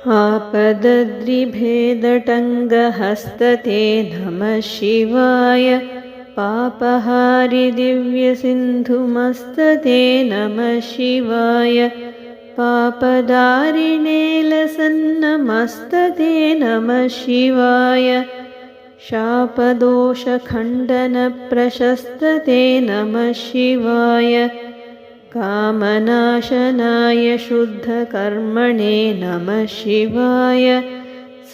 आपदद्रिभेदटङ्गहस्तते नमः शिवाय। पापहारि दिव्यसिन्धुमस्तते नमः शिवाय। पापदारिणे लसन्नमस्तते नमः शिवाय। शापदोषखण्डनप्रशस्तते नमः शिवाय। कामनाशनाय शुद्धकर्मणे नमः शिवाय।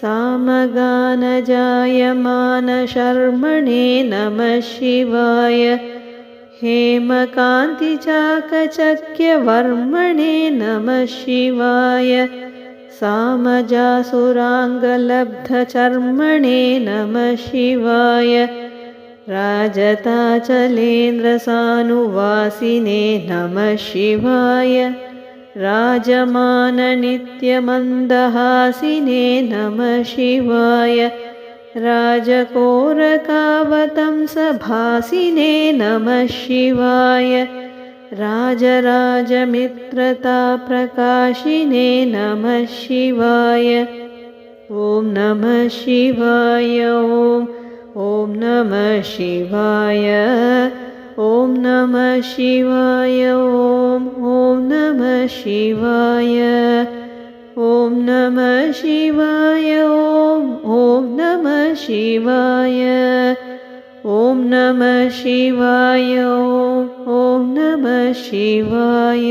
सामगानजायमानशर्मणे नमः शिवाय। हेमकान्तिचाकचक्यवर्मणे नमः शिवाय। सामजासुराङ्गलब्धचर्मणे नमः शिवाय। राजताचलेन्द्रसानुवासिने नमः शिवाय। राजमाननित्यमन्दहासिने नमः शिवाय। राजकोरकावतंसभासिने नमः शिवाय। राजराजमित्रताप्रकाशिने नमः शिवाय। ॐ नमः शिवाय। ॐ नमः शिवाय। ॐ नमः शिवाय। ॐ नमः शिवाय। ॐ नमः शिवाय। ॐ नमः शिवाय। ॐ नमः शिवाय। ॐ नमः शिवाय।